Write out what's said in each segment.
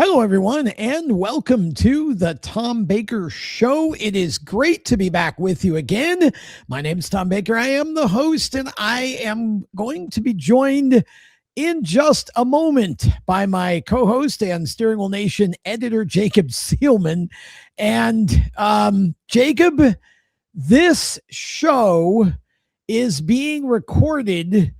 Hello, everyone, and welcome to the Tom Baker Show. It is great to be back with you again. My name is Tom Baker. I am the host, and I am going to be joined in just a moment by my co-host and Steering Wheel Nation editor, Jacob Seelman. And Jacob, this show is being recorded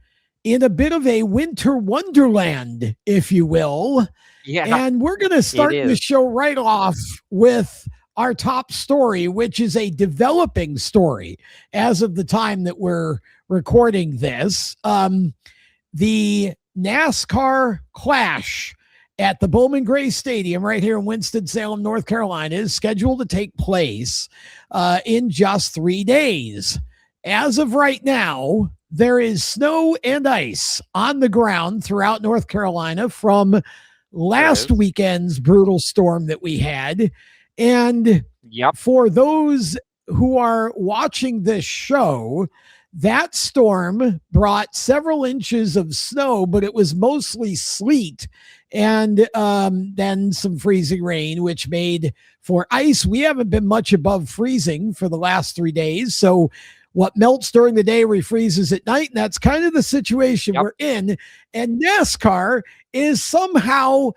in a bit of a winter wonderland, if you will. Yeah, And we're going to start the show right off with our top story, which is a developing story as of the time that we're recording this. The NASCAR Clash at the Bowman Gray Stadium right here in Winston-Salem, North Carolina is scheduled to take place in just 3 days. As of right now, there is snow and ice on the ground throughout North Carolina from last weekend's brutal storm that we had. And for those who are watching this show, that storm brought several inches of snow, but it was mostly sleet and then some freezing rain, which made for ice. We haven't been much above freezing for the last 3 days. So what melts during the day refreezes at night, and that's kind of the situation we're in. And NASCAR is somehow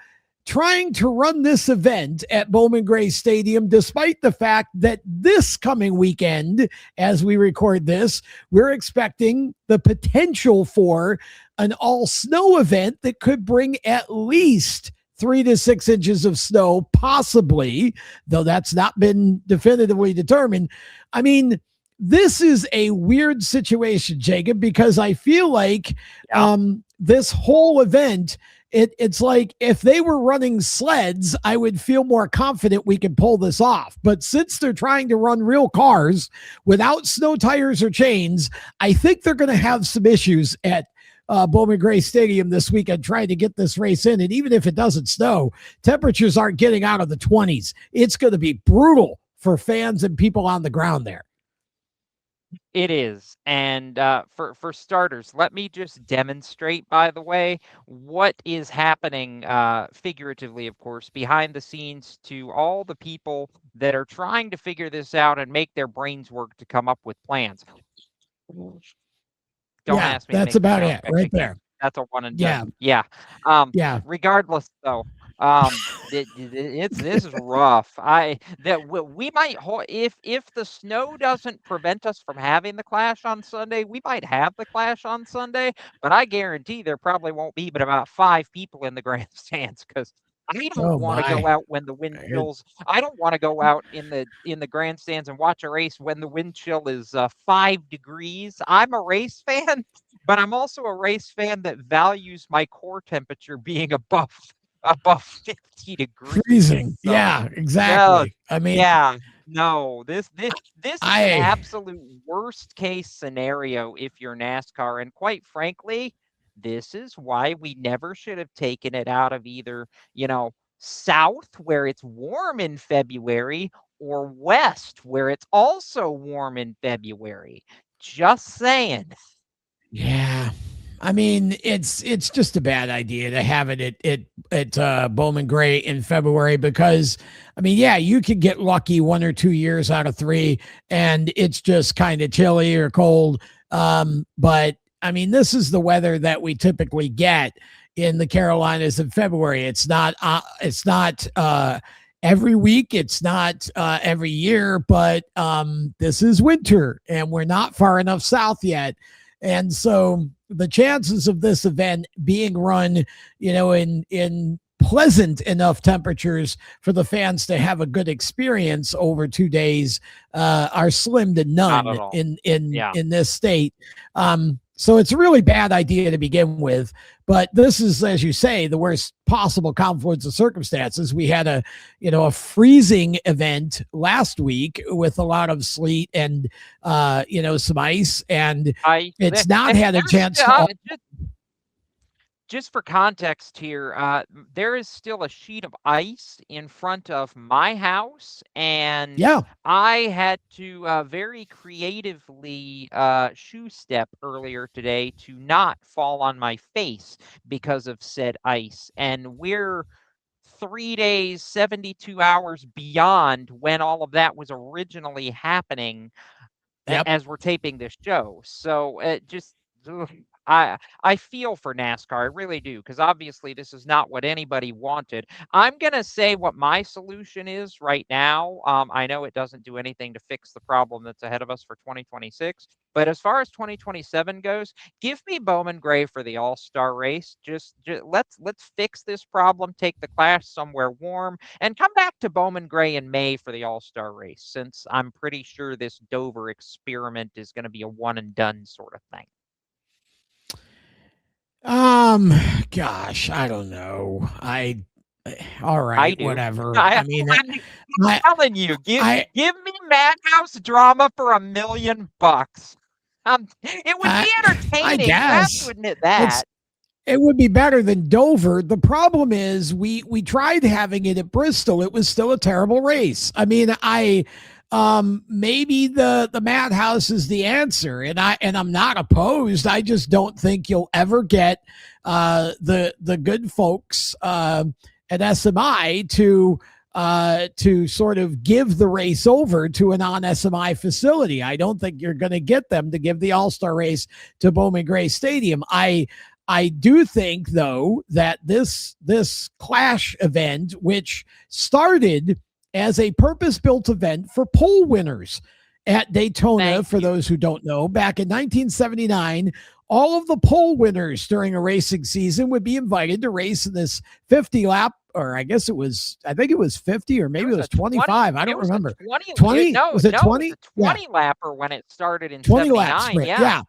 trying to run this event at Bowman Gray Stadium, despite the fact that this coming weekend, as we record this, we're expecting the potential for an all-snow event that could bring at least 3 to 6 inches of snow, possibly, though that's not been definitively determined. I mean, this is a weird situation, Jacob, because I feel like this whole event, it's like if they were running sleds, I would feel more confident we could pull this off. But since they're trying to run real cars without snow tires or chains, I think they're going to have some issues at Bowman Gray Stadium this weekend trying to get this race in. And even if it doesn't snow, temperatures aren't getting out of the 20s. It's going to be brutal for fans and people on the ground there. It is. And for starters, let me just demonstrate, by the way, what is happening figuratively, of course, behind the scenes to all the people that are trying to figure this out and make their brains work to come up with plans. Don't ask me. That's about it right there. That's a one and done. Yeah. Regardless, though, this is rough. We might if the snow doesn't prevent us from having the Clash on Sunday, we might have the Clash on Sunday. But I guarantee there probably won't be but about 5 people in the grandstands because I don't want to go out when the wind chills. I don't want to go out in the grandstands and watch a race when the wind chill is 5 degrees. I'm a race fan, but I'm also a race fan that values my core temperature being above 50 degrees. Freezing. So, yeah, exactly. This is an absolute worst case scenario if you're NASCAR. And quite frankly, this is why we never should have taken it out of either, south where it's warm in February or west where it's also warm in February. Just saying. Yeah. I mean, it's just a bad idea to have it at Bowman Gray in February because, I mean, you could get lucky 1 or 2 years out of 3 and it's just kind of chilly or cold. But I mean, this is the weather that we typically get in the Carolinas in February. It's not every week. It's not every year, but this is winter and we're not far enough south yet. And so the chances of this event being run, in pleasant enough temperatures for the fans to have a good experience over 2 days are slim to none in this state. So it's a really bad idea to begin with. But this is, as you say, the worst possible confluence of circumstances. We had a freezing event last week with a lot of sleet and, some ice. And it's not had a chance to... Just for context here, there is still a sheet of ice in front of my house, and I had to very creatively shoe step earlier today to not fall on my face because of said ice. And we're 3 days, 72 hours beyond when all of that was originally happening Yep. as we're taping this show. So it just ugh, I feel for NASCAR, I really do, because obviously this is not what anybody wanted. I'm gonna say what my solution is right now. I know it doesn't do anything to fix the problem that's ahead of us for 2026, but as far as 2027 goes, give me Bowman Gray for the All-Star race. Just let's fix this problem. Take the Clash somewhere warm and come back to Bowman Gray in May for the All-Star race, since I'm pretty sure this Dover experiment is going to be a one and done sort of thing. Gosh, I don't know. All I right, do. whatever. I mean, I'm I, telling you, give I, me Madhouse drama for $1,000,000. It would be I entertaining. You have to guess admit it's that. it would be better than Dover. The problem is we tried having it at Bristol. It was still a terrible race. I mean, maybe the Madhouse is the answer, and I'm not opposed. I just don't think you'll ever get the good folks at SMI to sort of give the race over to a non-SMI facility. I don't think you're going to get them to give the All-Star race to Bowman Gray Stadium. I do think, though, that this Clash event, which started as a purpose-built event for pole winners at Daytona, for those who don't know, back in 1979, all of the pole winners during a racing season would be invited to race in this 50 lap, or I think it was 50, or maybe it was 25. I don't remember. 20? No, was it 20? It was a 20 lapper when it started in 20 79. lap sprint. Yeah.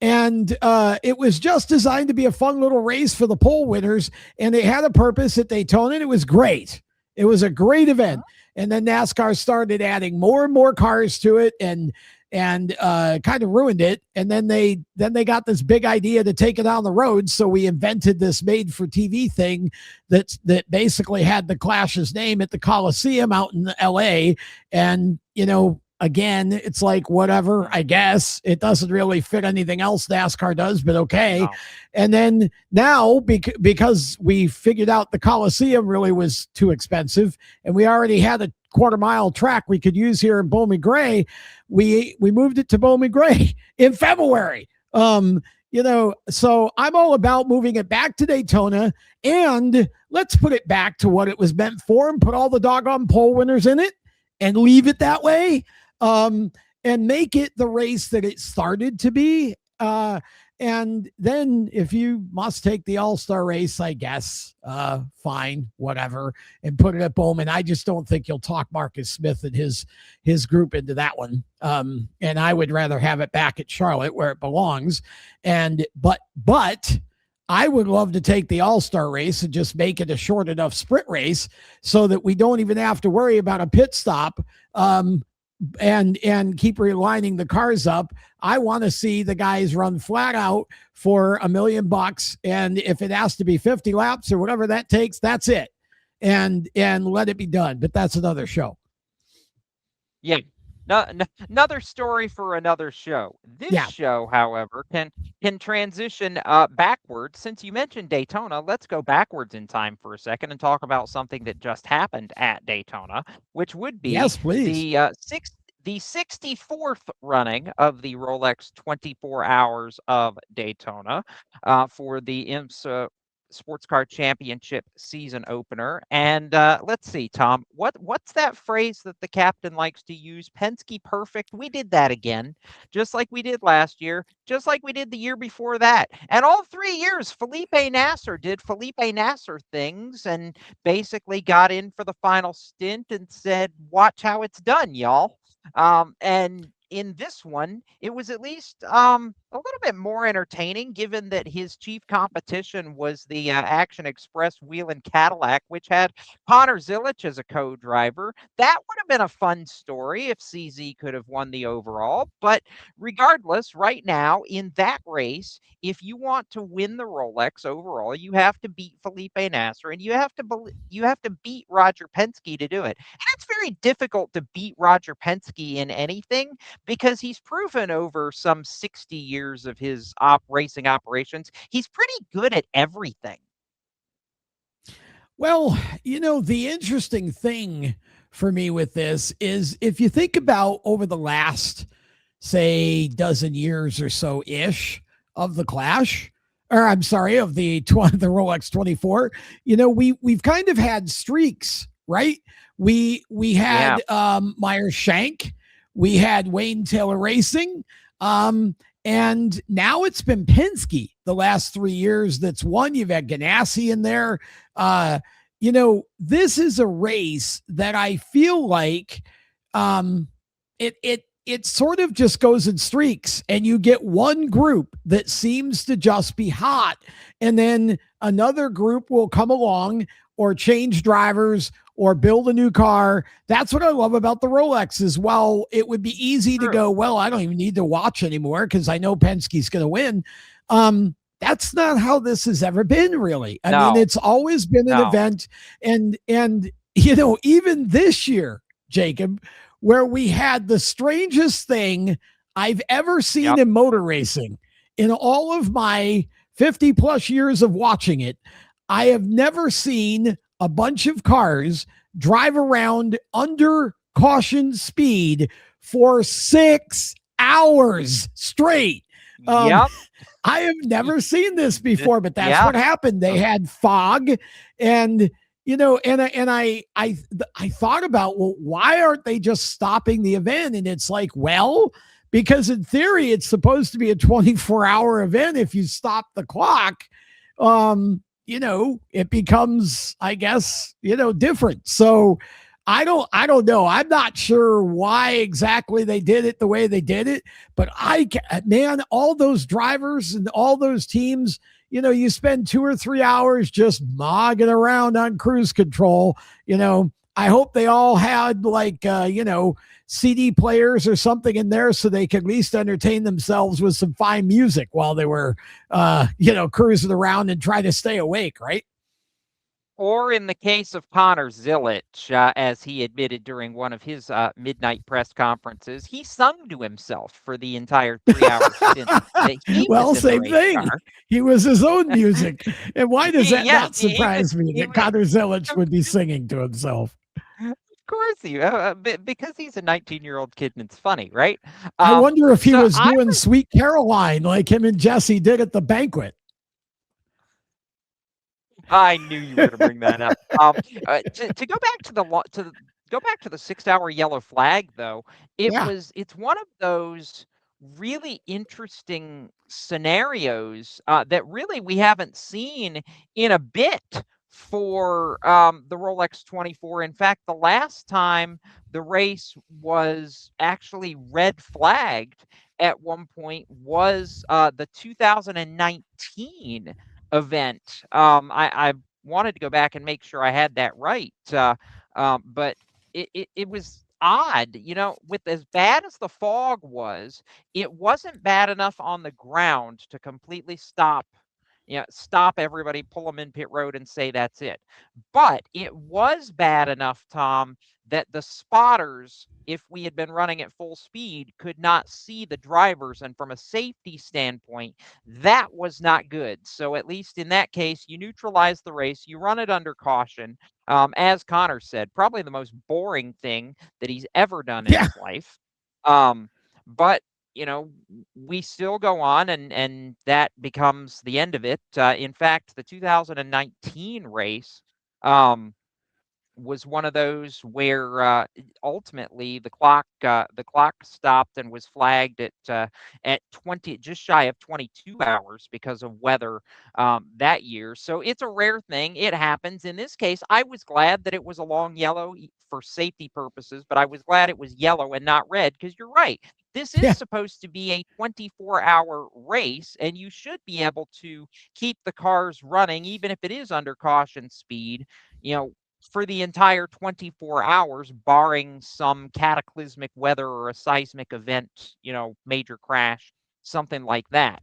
And it was just designed to be a fun little race for the pole winners, and it had a purpose at Daytona, and it was great. It was a great event. And then NASCAR started adding more and more cars to it, and kind of ruined it. And then they got this big idea to take it on the road. So we invented this made for TV thing that basically had the Clash's name at the Coliseum out in LA. And, again, it's like, whatever, I guess. It doesn't really fit anything else NASCAR does, but okay. Wow. And then now, because we figured out the Coliseum really was too expensive, and we already had a quarter-mile track we could use here in Bowman Gray, we moved it to Bowman Gray in February. So I'm all about moving it back to Daytona, and let's put it back to what it was meant for and put all the doggone pole winners in it and leave it that way. And make it the race that it started to be. And then if you must take the All-Star race, I guess, fine, whatever, and put it at Bowman. I just don't think you'll talk Marcus Smith and his group into that one. And I would rather have it back at Charlotte where it belongs. But I would love to take the All-Star race and just make it a short enough sprint race so that we don't even have to worry about a pit stop. And keep relining the cars up. I want to see the guys run flat out for $1,000,000. And if it has to be 50 laps or whatever that takes, that's it. And let it be done. But that's another show. Yeah. No, another story for another show. This show, however, can transition backwards. Since you mentioned Daytona, let's go backwards in time for a second and talk about something that just happened at Daytona, which would be the 64th running of the Rolex 24 Hours of Daytona for the IMSA Sports Car Championship season opener. And let's see, Tom, what's that phrase that the captain likes to use? Penske perfect. We did that again, just like we did last year, just like we did the year before that. And all 3 years, Felipe Nasr did Felipe Nasr things and basically got in for the final stint and said, watch how it's done, y'all. And in this one, it was at least a little bit more entertaining, given that his chief competition was the Action Express Whelen Cadillac, which had Connor Zilic as a co-driver. That would have been a fun story if CZ could have won the overall. But regardless, right now in that race, if you want to win the Rolex overall, you have to beat Felipe Nasr, and you have to beat Roger Penske to do it. And it's very difficult to beat Roger Penske in anything, because he's proven over some 60 years of his racing operations, he's pretty good at everything. Well, the interesting thing for me with this is if you think about over the last, say, dozen years or so ish of the Clash, or I'm sorry, of the Rolex 24, we've kind of had streaks, right? We Yeah, had Meyer Shank, we had Wayne Taylor Racing, and now it's been Penske the last 3 years that's won. You've had Ganassi in there. This is a race that I feel like it sort of just goes in streaks, and you get one group that seems to just be hot, and then another group will come along or change drivers or build a new car. That's what I love about the Rolex as well. It would be easy to go, well, I don't even need to watch anymore because I know Penske's going to win. That's not how this has ever been, really. I mean, it's always been an event, and even this year, Jacob, where we had the strangest thing I've ever seen in motor racing in all of my 50 plus years of watching it. I have never seen a bunch of cars drive around under caution speed for 6 hours straight. I have never seen this before, but that's what happened. They had fog, and I thought about, well, why aren't they just stopping the event? And it's like, well, because in theory it's supposed to be a 24-hour event. If you stop the clock, it becomes, I guess, different. So I don't know. I'm not sure why exactly they did it the way they did it, but man, all those drivers and all those teams, you spend 2 or 3 hours just mogging around on cruise control. I hope they all had CD players or something in there so they could at least entertain themselves with some fine music while they were, cruising around and try to stay awake, right? Or in the case of Connor Zilisch, as he admitted during one of his midnight press conferences, he sung to himself for the entire 3 hour stint that he well, was in same the race thing. car. He was his own music. And why does that not surprise me that was, Connor Zilisch would be singing to himself? Of course, because he's a 19-year-old kid and it's funny, right? I wonder if he so was doing Sweet Caroline like him and Jesse did at the banquet. I knew you were going to bring that up. To go back to the 6 hour yellow flag, though, it's one of those really interesting scenarios that really we haven't seen in a bit for the Rolex 24. In fact, the last time the race was actually red flagged at one point was the 2019 event. I wanted to go back and make sure I had that right, but it was odd, with as bad as the fog was, it wasn't bad enough on the ground to completely stop everybody, pull them in pit road and say that's it. But it was bad enough, Tom, that the spotters, if we had been running at full speed, could not see the drivers. And from a safety standpoint, that was not good. So at least in that case, you neutralize the race, you run it under caution. As Connor said, probably the most boring thing that he's ever done in his life. But we still go on, and that becomes the end of it. In fact, the 2019 race was one of those where ultimately the clock stopped and was flagged at 20, just shy of 22 hours because of weather that year. So it's a rare thing. It happens. In this case, I was glad that it was a long yellow for safety purposes, but I was glad it was yellow and not red, because you're right. This is supposed to be a 24-hour race, and you should be able to keep the cars running, even if it is under caution speed, for the entire 24 hours, barring some cataclysmic weather or a seismic event, major crash, something like that.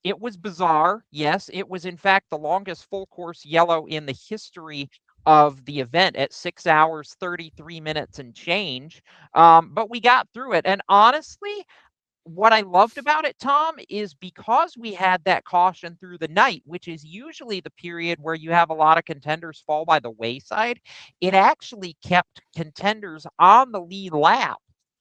It was bizarre. Yes, it was in fact the longest full course yellow in the history of the event at 6 hours, 33 minutes and change. But we got through it. And honestly, what I loved about it, Tom, is because we had that caution through the night, which is usually the period where you have a lot of contenders fall by the wayside, it actually kept contenders on the lead lap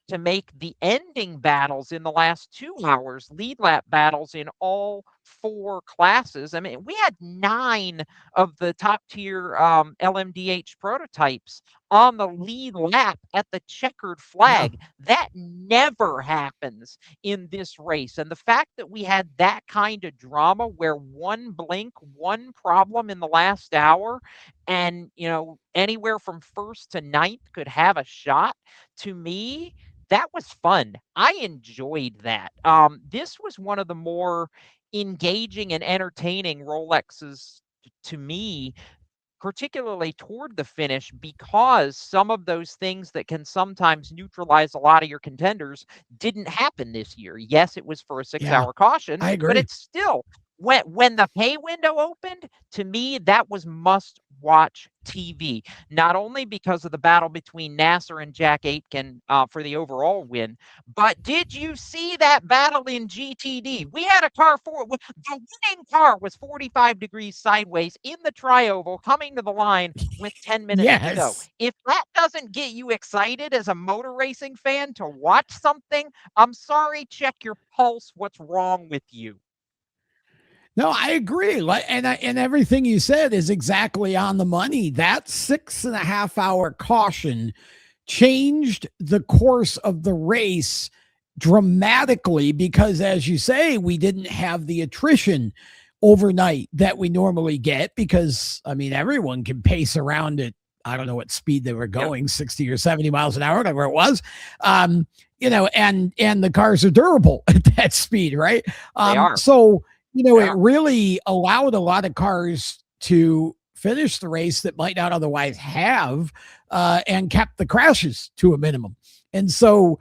to make the ending battles in the last 2 hours lead lap battles in all four classes. I mean, we had 9 of the top tier LMDH prototypes on the lead lap at the checkered Yeah. flag. That never happens in this race. And the fact that we had that kind of drama where one blink, one problem in the last hour, and anywhere from first to ninth could have a shot, to me, that was fun. I enjoyed that. This was one of the more engaging and entertaining Rolexes to me, particularly toward the finish, because some of those things that can sometimes neutralize a lot of your contenders didn't happen this year. Yes, it was for a 6 Yeah. hour caution, I but agree. it's still, when the pay window opened, to me, that was must watch TV. Not only because of the battle between Nasr and Jack Aitken for the overall win, but did you see that battle in GTD? We had a car the winning car was 45 degrees sideways in the tri-oval coming to the line with 10 minutes to go. Yes. If that doesn't get you excited as a motor racing fan to watch something, I'm sorry, check your pulse. What's wrong with you? No, I agree. And everything you said is exactly on the money. That 6.5 hour caution changed the course of the race dramatically because, as you say, we didn't have the attrition overnight that we normally get because, I mean, everyone can pace around at, I don't know what speed they were going, 60 or 70 miles an hour, whatever it was. And the cars are durable at that speed, right? They are. So, They it are. really allowed a lot of cars to finish the race that might not otherwise have, and kept the crashes to a minimum. And so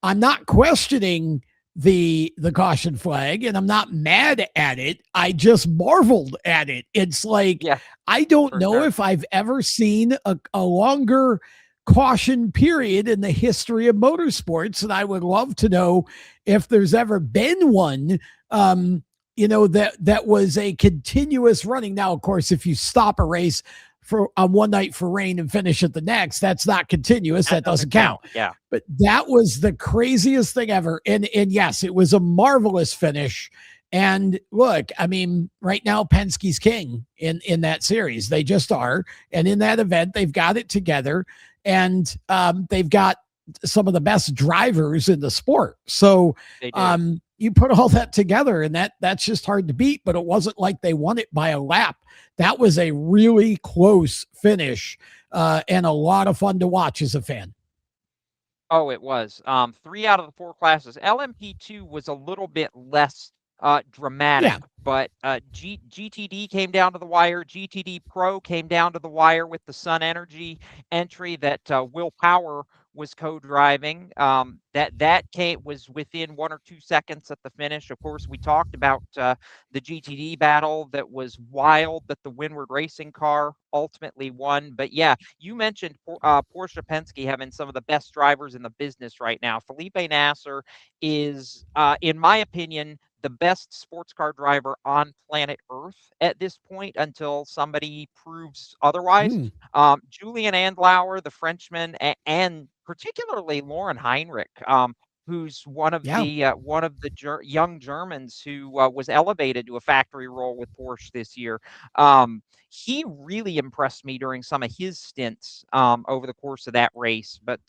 I'm not questioning the caution flag and I'm not mad at it. I just marveled at it. It's like, Yeah, I don't for know sure. if I've ever seen a longer caution period in the history of motorsports. And I would love to know if there's ever been one, that was a continuous running. Now, of course, if you stop a race for on one night for rain and finish at the next, that's not continuous. That doesn't count. Yeah. But that was the craziest thing ever. And yes, it was a marvelous finish. And look, I mean, right now Penske's king in that series. They just are. And in that event, they've got it together, and they've got some of the best drivers in the sport. So you put all that together, and that's just hard to beat. But it wasn't like they won it by a lap. That was a really close finish, and a lot of fun to watch as a fan. Oh, it was. 3 out of the 4 classes. LMP2 was a little bit less dramatic, Yeah. but GTD came down to the wire. GTD Pro came down to the wire with the Sun Energy entry that Will Power was co-driving. That was within 1 or 2 seconds at the finish. Of course, we talked about the GTD battle that was wild, that the Windward Racing car ultimately won. But yeah, you mentioned Porsche Penske having some of the best drivers in the business right now. Felipe Nasr is, in my opinion, the best sports car driver on planet Earth at this point until somebody proves otherwise. Mm. Julian Andlauer, the Frenchman, and particularly Lauren Heinrich, who's one of Yeah. the young Germans who was elevated to a factory role with Porsche this year. He really impressed me during some of his stints over the course of that race. But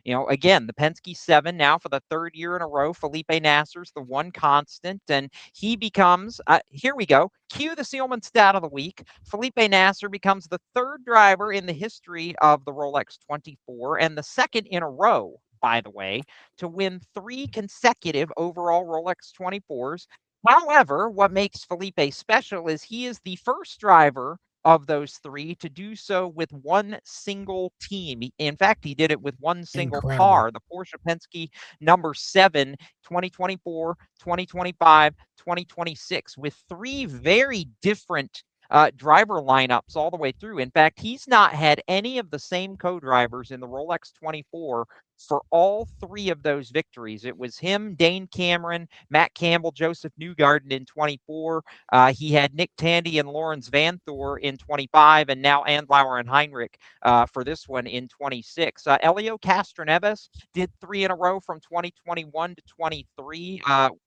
again, the Penske 7 now for the 3rd year in a row. Felipe Nasr's the one constant, and he becomes. Here we go. Cue the Seelman stat of the week. Felipe Nasr becomes the 3rd driver in the history of the Rolex 24 and the 2nd in a row, by the way, to win 3 consecutive overall Rolex 24s. However, what makes Felipe special is he is the first driver of those 3 to do so with one single team. In fact, he did it with one single Incredible. car, the Porsche Penske number 7, 2024, 2025, 2026, with 3 very different driver lineups all the way through. In fact, he's not had any of the same co-drivers in the Rolex 24 for all three of those victories. It was him, Dane Cameron, Matt Campbell, Joseph Newgarden in 24. He had Nick Tandy and Lawrence Vanthoor in 25, and now Andlauer and Heinrich for this one in 26. Elio Castroneves did 3 in a row from 2021 to 23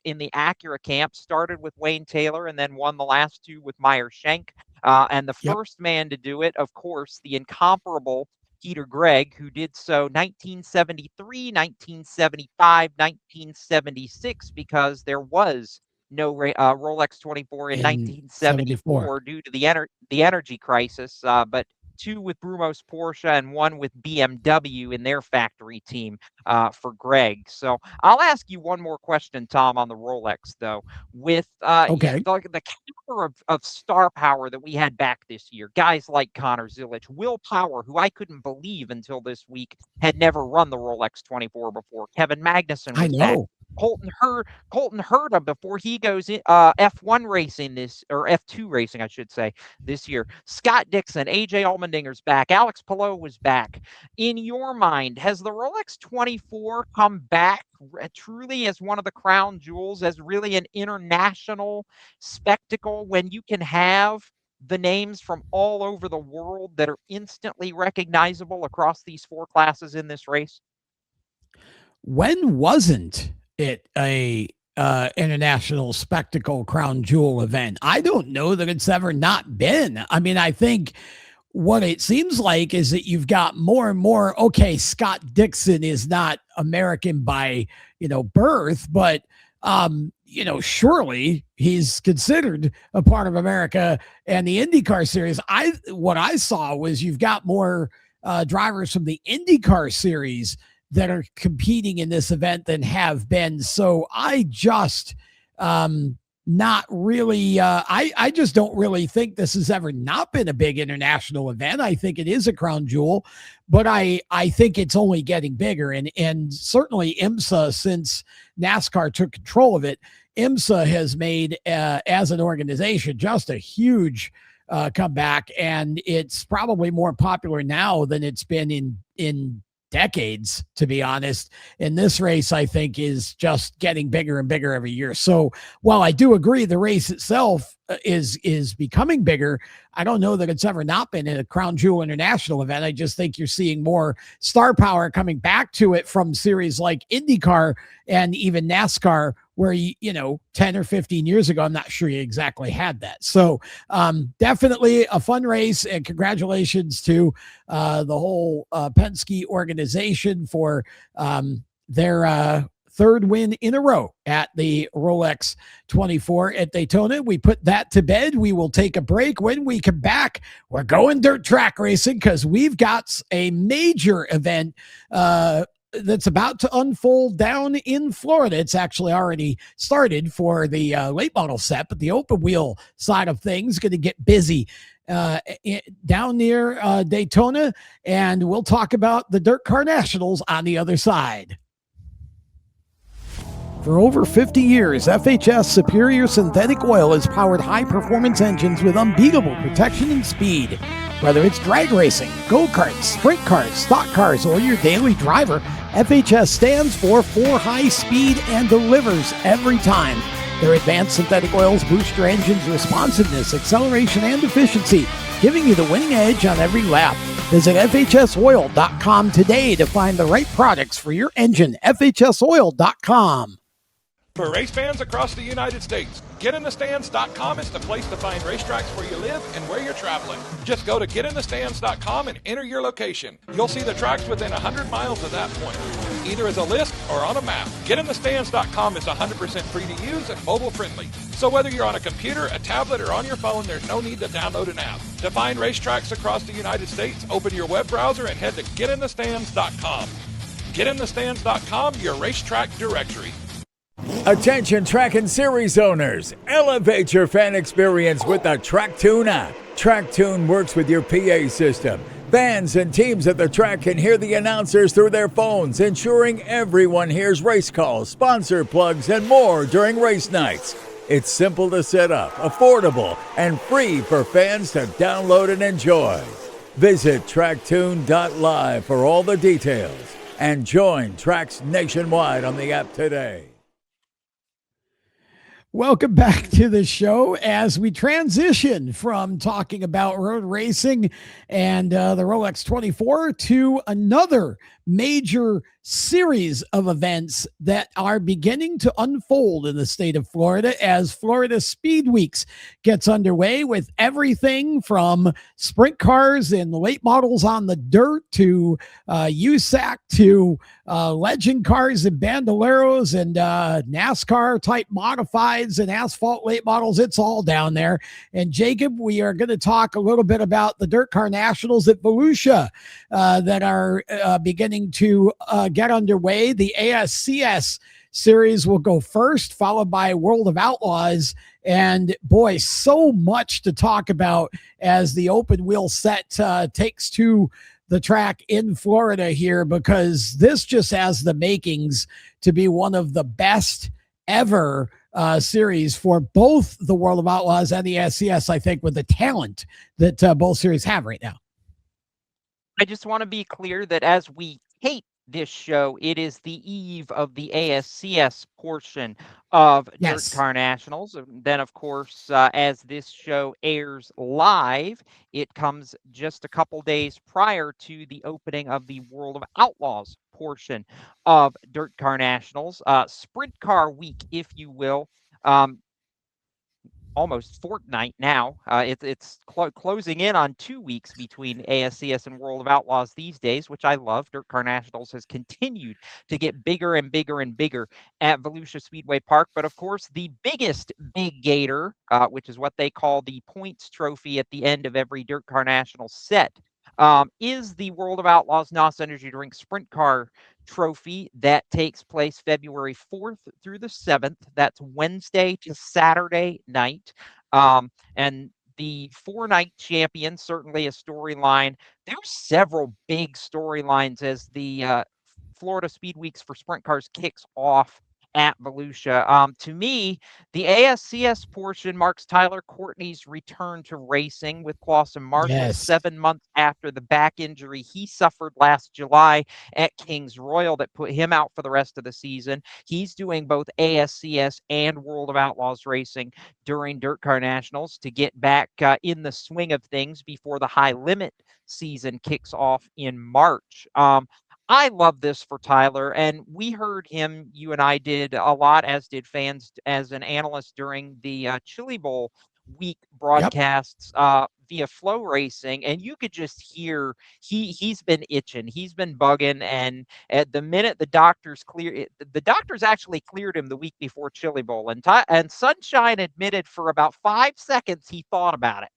in the Acura camp. Started with Wayne Taylor and then won the last 2 with Meyer Shank. And the first man to do it, of course, the incomparable Peter Gregg, who did so 1973, 1975, 1976, because there was no Rolex 24 in 1974 due to the energy crisis. But 2 with Brumos Porsche and 1 with BMW in their factory team for Gregg. So I'll ask you one more question, Tom, on the Rolex, though. With the caliber of star power that we had back this year, guys like Connor Zilisch, Will Power, who I couldn't believe until this week had never run the Rolex 24 before. Kevin Magnussen was back. Colton Herta before he goes in F1 racing or F2 racing, I should say, this year. Scott Dixon, AJ Allmendinger's back. Alex Palou was back. In your mind, has the Rolex 24 come back truly as one of the crown jewels, as really an international spectacle when you can have the names from all over the world that are instantly recognizable across these 4 classes in this race? When wasn't it a international spectacle crown jewel event? I don't know that it's ever not been. I mean, I think what it seems like is that you've got more and more, okay, Scott Dixon is not American by, birth, but, surely he's considered a part of America and the IndyCar series. What I saw was you've got more drivers from the IndyCar series that are competing in this event than have been. So I just not really, I just don't really think this has ever not been a big international event. I think it is a crown jewel, but I think it's only getting bigger. And certainly IMSA, since NASCAR took control of it, IMSA has made, as an organization, just a huge comeback. And it's probably more popular now than it's been in decades, to be honest. And this race, I think, is just getting bigger and bigger every year. So while I do agree the race itself is becoming bigger, I don't know that it's ever not been a crown jewel international event. I just think you're seeing more star power coming back to it from series like IndyCar and even NASCAR, where 10 or 15 years ago, I'm not sure you exactly had that. So definitely a fun race, and congratulations to the whole Penske organization for their 3rd win in a row at the Rolex 24 at Daytona. We put that to bed. We will take a break. When we come back, we're going dirt track racing because we've got a major event that's about to unfold down in Florida. It's actually already started for the late model set, but the open wheel side of things going to get busy down near Daytona, and we'll talk about the DIRTcar Nationals on the other side. For over 50 years, FHS Superior Synthetic Oil has powered high-performance engines with unbeatable protection and speed. Whether it's drag racing, go-karts, sprint cars, stock cars, or your daily driver, FHS stands for high speed and delivers every time. Their advanced synthetic oils boost your engine's responsiveness, acceleration, and efficiency, giving you the winning edge on every lap. Visit FHSoil.com today to find the right products for your engine. FHSoil.com. For race fans across the United States, GetInTheStands.com is the place to find racetracks where you live and where you're traveling. Just go to GetInTheStands.com and enter your location. You'll see the tracks within 100 miles of that point, either as a list or on a map. GetInTheStands.com is 100% free to use and mobile friendly. So whether you're on a computer, a tablet, or on your phone, there's no need to download an app. To find racetracks across the United States, open your web browser and head to GetInTheStands.com. GetInTheStands.com, your racetrack directory. Attention track and series owners, elevate your fan experience with the Track Tune app. Track Tune works with your PA system. Fans and teams at the track can hear the announcers through their phones, ensuring everyone hears race calls, sponsor plugs, and more during race nights. It's simple to set up, affordable, and free for fans to download and enjoy. Visit tracktune.live for all the details. and join tracks nationwide on the app today. Welcome back to the show as we transition from talking about road racing and the Rolex 24 to another major series of events that are beginning to unfold in the state of Florida as Florida Speed Weeks gets underway, with everything from sprint cars and late models on the dirt to USAC to legend cars and bandoleros and NASCAR type modifieds and asphalt late models. It's all down there. And Jacob, we are going to talk a little bit about the DIRTcar Nationals at Volusia that are beginning to get underway. The ASCS series will go first, followed by World of Outlaws. And boy, so much to talk about as the open wheel set takes to the track in Florida here, because this just has the makings to be one of the best ever series for both the World of Outlaws and the SCS, I think, with the talent that both series have right now. I just want to be clear that as we tape this show, it is the eve of the ASCS portion of DIRTcar Nationals. And then, of course, as this show airs live, it comes just a couple days prior to the opening of the World of Outlaws portion of DIRTcar Nationals. Sprint car week, if you will. Almost fortnight now. It's closing in on 2 weeks between ASCS and World of Outlaws these days, which I love. DIRTcar Nationals has continued to get bigger and bigger and bigger at Volusia Speedway Park. But of course, the biggest Big Gator, which is what they call the points trophy at the end of every DIRTcar Nationals set, is the World of Outlaws NOS Energy Drink Sprint Car Trophy that takes place February 4th through the 7th. That's Wednesday to Saturday night. And the 4-night champion, certainly a storyline. There's several big storylines as the Florida Speed Weeks for sprint cars kicks off at Volusia. To me, the ASCS portion marks Tyler Courtney's return to racing with Clausen Marshall 7 months after the back injury he suffered last July at Kings Royal that put him out for the rest of the season. He's doing both ASCS and World of Outlaws racing during DIRTcar Nationals to get back in the swing of things before the high limit season kicks off in March. I love this for Tyler, and we heard him, you and I did a lot, as did fans, as an analyst during the Chili Bowl week broadcasts via Flow Racing, and you could just hear he's been itching, he's been bugging, and at the minute the doctors actually cleared him the week before Chili Bowl, and Sunshine admitted for about 5 seconds he thought about it.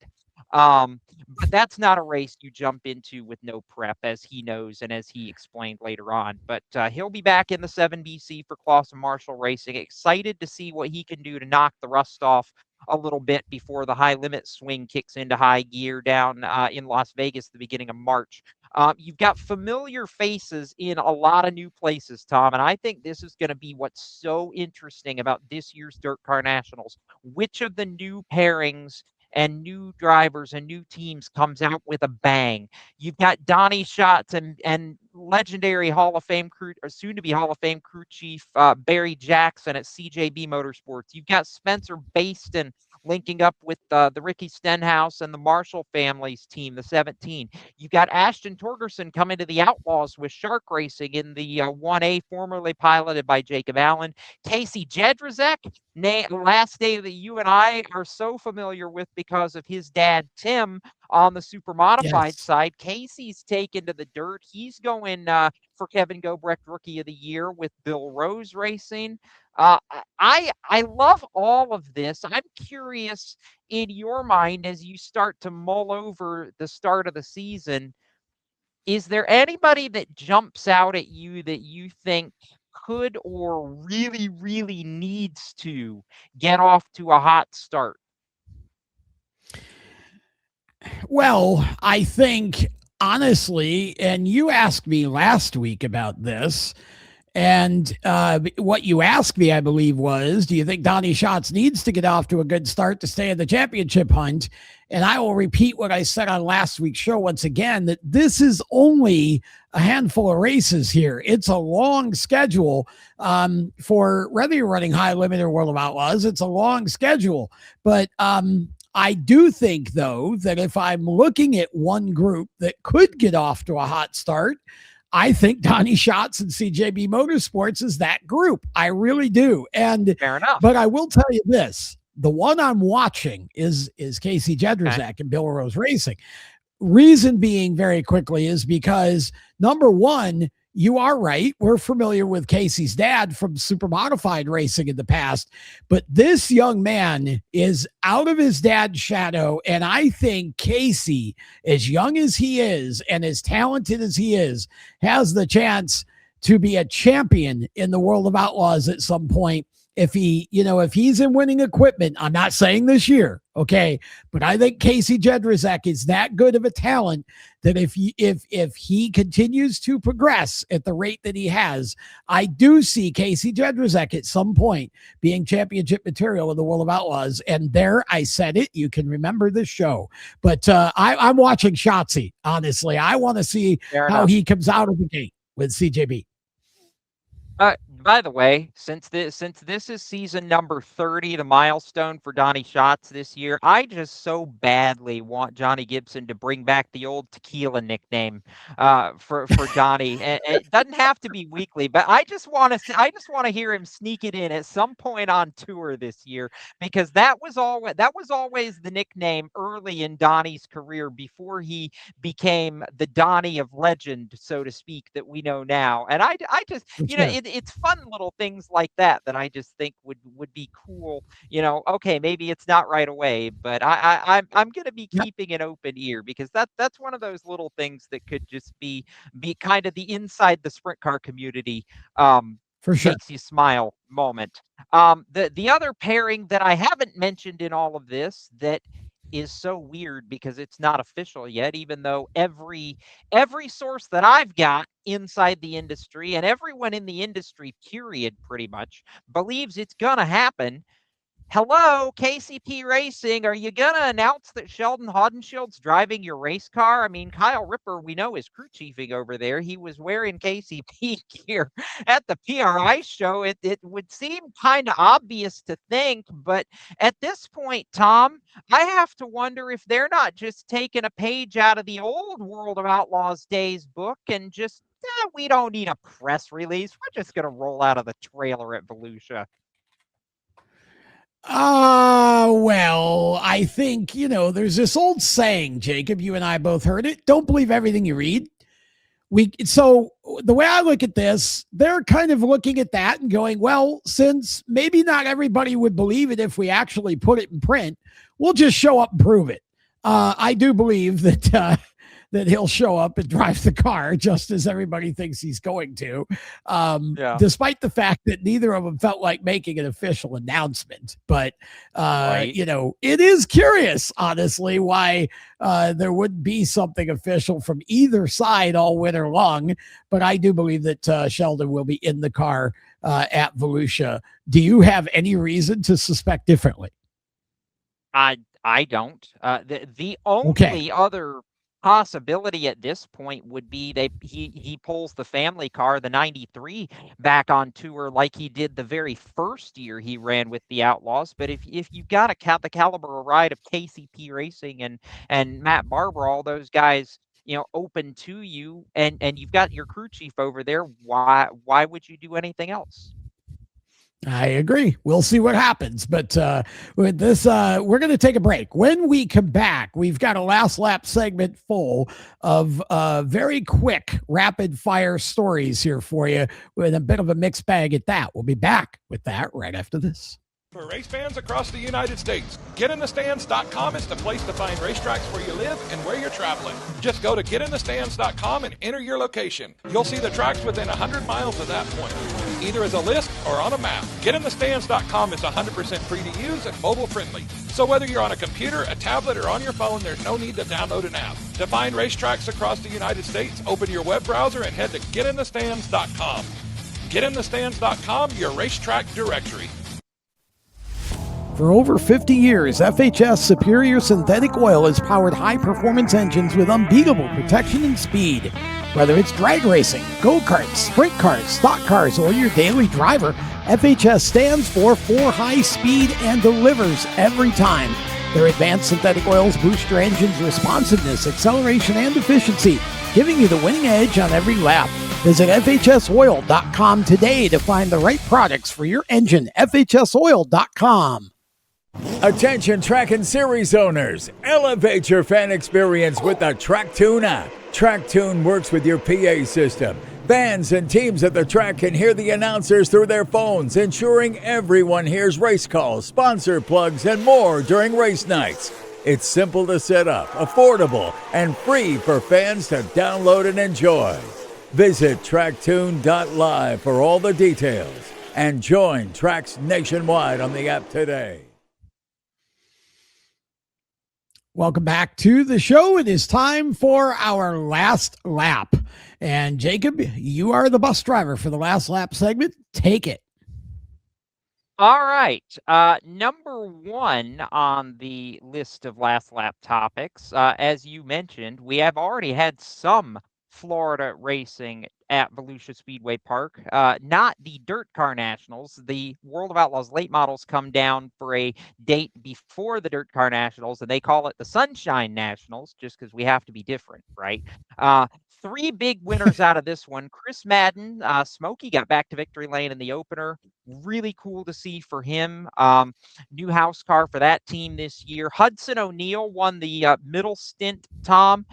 But that's not a race you jump into with no prep, as he knows and as he explained later on. But he'll be back in the 7BC for Clausen Marshall Racing. Excited to see what he can do to knock the rust off a little bit before the high limit swing kicks into high gear down in Las Vegas at the beginning of March. You've got familiar faces in a lot of new places, Tom, and I think this is going to be what's so interesting about this year's DIRTcar Nationals. Which of the new pairings and new drivers and new teams comes out with a bang? You've got Donnie Schatz and legendary Hall of Fame crew, or soon to be Hall of Fame crew chief Barry Jackson at CJB Motorsports. You've got Spencer Baston linking up with the Ricky Stenhouse and the Marshall family's team, the 17. You've got Ashton Torgerson coming to the Outlaws with Shark Racing in the 1A, formerly piloted by Jacob Allen. Casey Jedrzejek, last day that you and I are so familiar with because of his dad, Tim, on the super modified side. Casey's taken to the dirt. He's going for Kevin Gobrecht Rookie of the Year with Bill Rose Racing. I love all of this. I'm curious, in your mind, as you start to mull over the start of the season, is there anybody that jumps out at you that you think could or really, really needs to get off to a hot start? Well, I think, honestly, and you asked me last week about this, and what you asked me, I believe, was, do you think Donnie Schatz needs to get off to a good start to stay in the championship hunt? and I will repeat what I said on last week's show once again, that this is only a handful of races here. It's a long schedule for whether you're running High Limit or World of Outlaws. It's a long schedule. But I do think, though, that if I'm looking at one group that could get off to a hot start, I think Donnie Schatz and CJB Motorsports is that group. I really do. And fair enough. But I will tell you this. The one I'm watching is Casey Jedrzak and Bill Rose Racing. Reason being, very quickly, is because, number one, you are right. We're familiar with Casey's dad from super modified racing in the past, but this young man is out of his dad's shadow. And I think Casey, as young as he is and as talented as he is, has the chance to be a champion in the World of Outlaws at some point. If he's in winning equipment, I'm not saying this year, okay, but I think Casey Jedrzak is that good of a talent that if he continues to progress at the rate that he has, I do see Casey Jedrzak at some point being championship material in the World of Outlaws. And there, I said it. You can remember the show, but I'm watching Schatzy. Honestly, I want to see how he comes out of the gate with CJB. By the way, since this is season number 30, the milestone for Donnie Schatz this year, I just so badly want Johnny Gibson to bring back the old tequila nickname for Donnie. And it doesn't have to be weekly, but I just want to hear him sneak it in at some point on tour this year, because that was always the nickname early in Donnie's career before he became the Donnie of legend, so to speak, that we know now. And I just it's fun little things like that I just think would be cool. Okay, maybe it's not right away, but I'm going to be keeping an open ear, because that's one of those little things that could just be kind of the inside the sprint car community for sure makes you smile moment. The other pairing that I haven't mentioned in all of this that is so weird because it's not official yet, even though every source that I've got inside the industry and everyone in the industry, period, pretty much believes it's gonna happen. Hello, KCP Racing. Are you going to announce that Sheldon Haudenschild's driving your race car? I mean, Kyle Ripper, we know, is crew chiefing over there. He was wearing KCP gear at the PRI show. It would seem kind of obvious to think, but at this point, Tom, I have to wonder if they're not just taking a page out of the old World of Outlaws days book and just, we don't need a press release. We're just going to roll out of the trailer at Volusia. Well, I think, there's this old saying, Jacob, you and I both heard it. Don't believe everything you read. So the way I look at this, they're kind of looking at that and going, well, since maybe not everybody would believe it if we actually put it in print, we'll just show up and prove it. I do believe that he'll show up and drive the car just as everybody thinks he's going to, despite the fact that neither of them felt like making an official announcement. But, right. It is curious, honestly, why there wouldn't be something official from either side all winter long. But I do believe that Sheldon will be in the car at Volusia. Do you have any reason to suspect differently? I don't. The only other possibility at this point would be he pulls the family car, the 93, back on tour like he did the very first year he ran with the Outlaws. But if you've got the caliber of ride of KCP Racing and Matt Barber, all those guys, open to you, and you've got your crew chief over there, why would you do anything else? I agree. We'll see what happens. But with this, we're going to take a break. When we come back, we've got a last lap segment full of very quick, rapid fire stories here for you with a bit of a mixed bag at that. We'll be back with that right after this. For race fans across the United States, GetInTheStands.com is the place to find racetracks where you live and where you're traveling. Just go to GetInTheStands.com and enter your location. You'll see the tracks within 100 miles of that point, either as a list or on a map. GetInTheStands.com is 100% free to use and mobile friendly. So whether you're on a computer, a tablet, or on your phone, there's no need to download an app. To find racetracks across the United States, open your web browser and head to GetInTheStands.com. GetInTheStands.com, your racetrack directory. For over 50 years, FHS Superior Synthetic Oil has powered high-performance engines with unbeatable protection and speed. Whether it's drag racing, go-karts, sprint cars, stock cars, or your daily driver, FHS stands for high speed and delivers every time. Their advanced synthetic oils boost your engine's responsiveness, acceleration, and efficiency, giving you the winning edge on every lap. Visit FHSoil.com today to find the right products for your engine. FHSoil.com. Attention track and series owners, elevate your fan experience with the TrackTune app. TrackTune works with your PA system. Fans and teams at the track can hear the announcers through their phones, ensuring everyone hears race calls, sponsor plugs, and more during race nights. It's simple to set up, affordable, and free for fans to download and enjoy. Visit tracktune.live for all the details and join tracks nationwide on the app today. Welcome back to the show. It is time for our last lap. And Jacob, you are the bus driver for the last lap segment. Take it. All right. Number one on the list of last lap topics, as you mentioned, we have already had some Florida racing at Volusia Speedway Park. Not the DIRTcar Nationals. The World of Outlaws late models come down for a date before the DIRTcar Nationals, and they call it the Sunshine Nationals just because we have to be different, right? Three big winners out of this one. Chris Madden, Smokey got back to victory lane in the opener. Really cool to see for him. New house car for that team this year. Hudson O'Neal won the middle stint, Tom,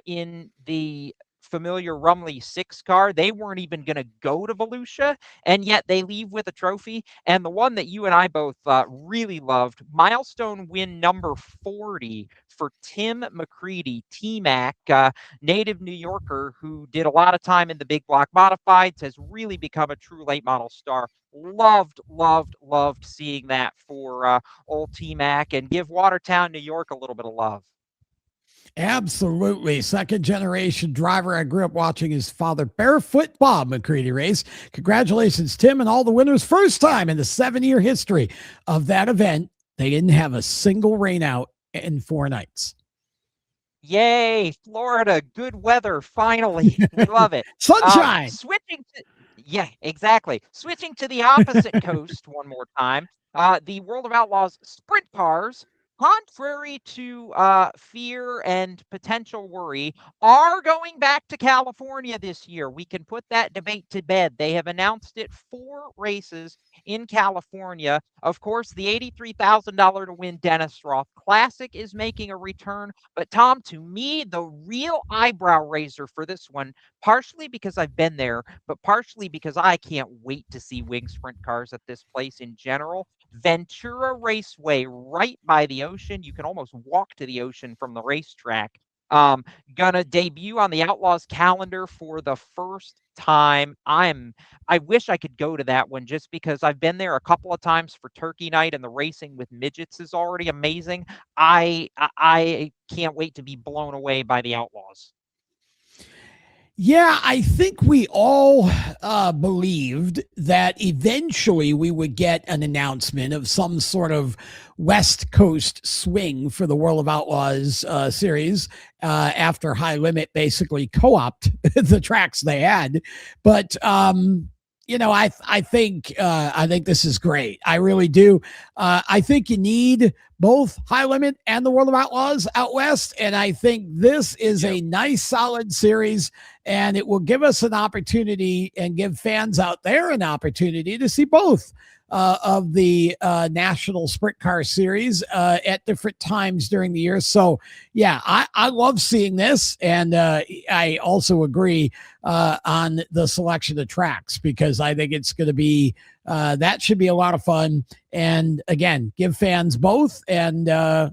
in the familiar Rumley 6 car. They weren't even going to go to Volusia, and yet they leave with a trophy. And the one that you and I both really loved, milestone win number 40 for Tim McCready, T-Mac, native New Yorker who did a lot of time in the big block modifieds, has really become a true late model star. Loved seeing that for old T-Mac, and give Watertown, New York a little bit of love. Absolutely. Second generation driver. I grew up watching his father, Barefoot Bob McCready, race. Congratulations, Tim, and all the winners. First time in the 7-year history of that event, they didn't have a single rain out in 4 nights. Yay, Florida, good weather, finally. We love it. Sunshine. Yeah, exactly. Switching to the opposite coast one more time. The World of Outlaws sprint cars, contrary to fear and potential worry, are going back to California this year. We can put that debate to bed. They have announced it 4 races in California. Of course, the $83,000 to win Dennis Roth Classic is making a return. But Tom, to me, the real eyebrow raiser for this one, partially because I've been there, but partially because I can't wait to see wing sprint cars at this place in general. Ventura Raceway, right by the ocean. You can almost walk to the ocean from the racetrack. Gonna debut on the Outlaws calendar for the first time. I wish I could go to that one just because I've been there a couple of times for Turkey Night, and the racing with midgets is already amazing. I can't wait to be blown away by the Outlaws. Yeah, I think we all believed that eventually we would get an announcement of some sort of West Coast swing for the World of Outlaws series after High Limit basically co-opted the tracks they had. But I think this is great. I really do. I think you need both High Limit and the World of Outlaws out west, and I think this is a nice, solid series, and it will give us an opportunity and give fans out there an opportunity to see both of the National Sprint Car Series at different times during the year. So, yeah, I love seeing this, and I also agree on the selection of tracks because I think it's going to be that should be a lot of fun. And again, give fans both, and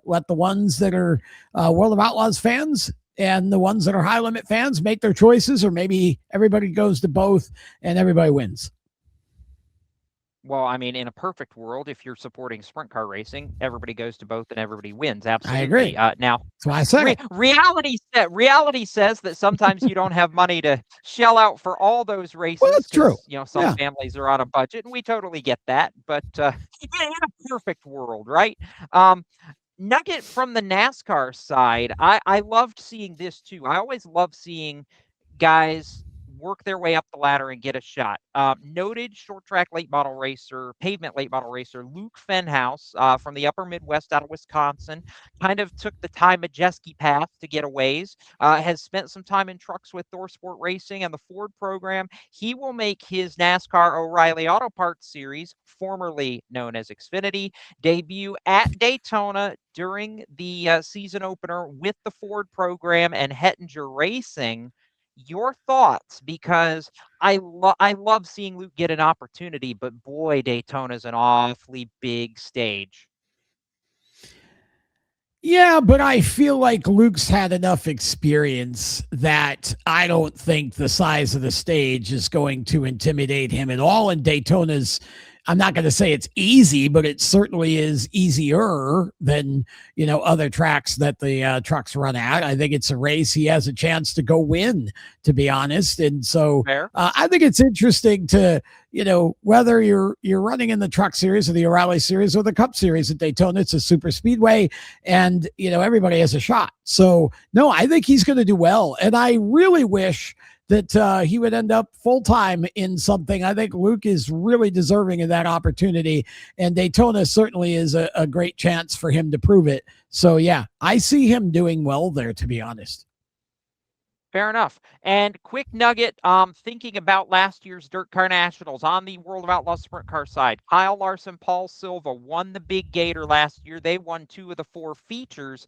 let the ones that are World of Outlaws fans and the ones that are High Limit fans make their choices, or maybe everybody goes to both and everybody wins. Well, I mean, in a perfect world, if you're supporting sprint car racing, everybody goes to both and everybody wins. Absolutely. I agree. Now, that's why I said reality says that sometimes you don't have money to shell out for all those races. Well, that's true. Some families are on a budget, and we totally get that. But in a perfect world, right? Nugget from the NASCAR side, I loved seeing this too. I always love seeing guys work their way up the ladder and get a shot. Noted short track late model racer, pavement late model racer, Luke Fenhouse from the upper Midwest out of Wisconsin, kind of took the Ty Majeski path to get a ways, has spent some time in trucks with ThorSport Racing and the Ford program. He will make his NASCAR O'Reilly Auto Parts Series, formerly known as Xfinity, debut at Daytona during the season opener with the Ford program and Hettinger Racing. Your thoughts, because I love seeing Luke get an opportunity, but boy, Daytona's an awfully big stage. Yeah, but I feel like Luke's had enough experience that I don't think the size of the stage is going to intimidate him at all. And Daytona's, I'm not going to say it's easy, but it certainly is easier than, other tracks that the trucks run at. I think it's a race he has a chance to go win, to be honest. And so I think it's interesting to, whether you're running in the Truck Series or the O'Reilly Series or the Cup Series at Daytona, it's a super speedway, and everybody has a shot. So no, I think he's going to do well, and I really wish that he would end up full-time in something. I think Luke is really deserving of that opportunity, and Daytona certainly is a great chance for him to prove it. So yeah, I see him doing well there, to be honest. Fair enough. And quick nugget, thinking about last year's DIRTcar Nationals on the World of Outlaws sprint car side, Kyle Larson, Paul Silva won the Big Gator last year. They won 2 of the 4 features.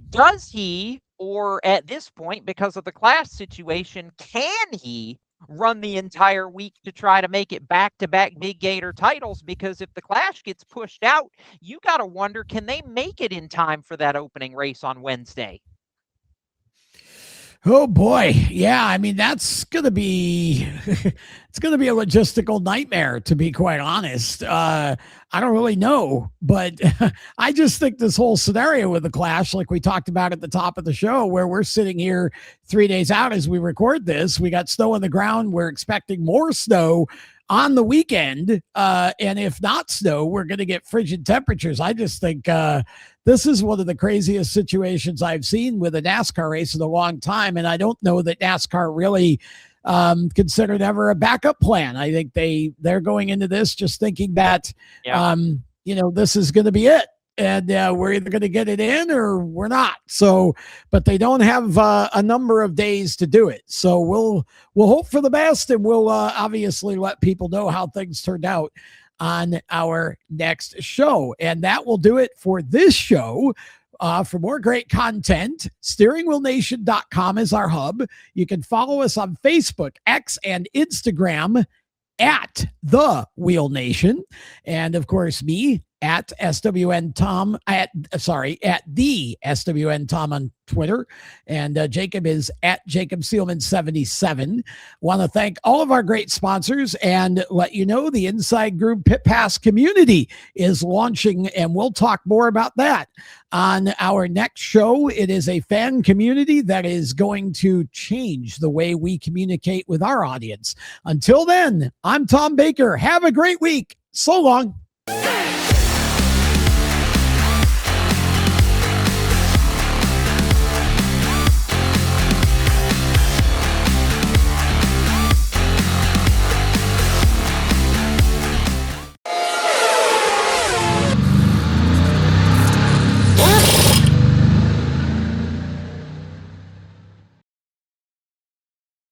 Does he, or at this point, because of the Clash situation, can he run the entire week to try to make it back-to-back Big Gator titles? Because if the Clash gets pushed out, you got to wonder, can they make it in time for that opening race on Wednesday? Oh boy. Yeah. I mean, that's going to be, it's going to be a logistical nightmare, to be quite honest. I don't really know, but I just think this whole scenario with the Clash, like we talked about at the top of the show, where we're sitting here 3 days out as we record this, we got snow on the ground. We're expecting more snow on the weekend. And if not snow, we're going to get frigid temperatures. I just think, this is one of the craziest situations I've seen with a NASCAR race in a long time. And I don't know that NASCAR really considered ever a backup plan. I think they're going into this just thinking that, this is going to be it. And we're either going to get it in or we're not. So, but they don't have a number of days to do it. So we'll hope for the best, and we'll obviously let people know how things turned out on our next show. And that will do it for this show. For more great content, steeringwheelnation.com is our hub. You can follow us on Facebook, X, and Instagram at The Wheel Nation. And of course, me at SWN Tom, at the SWN Tom on Twitter. And Jacob is at Jacob Seelman 77. Want to thank all of our great sponsors and let you know the Inside Group Pit Pass community is launching, and we'll talk more about that on our next show. It is a fan community that is going to change the way we communicate with our audience. Until then, I'm Tom Baker. Have a great week. So long.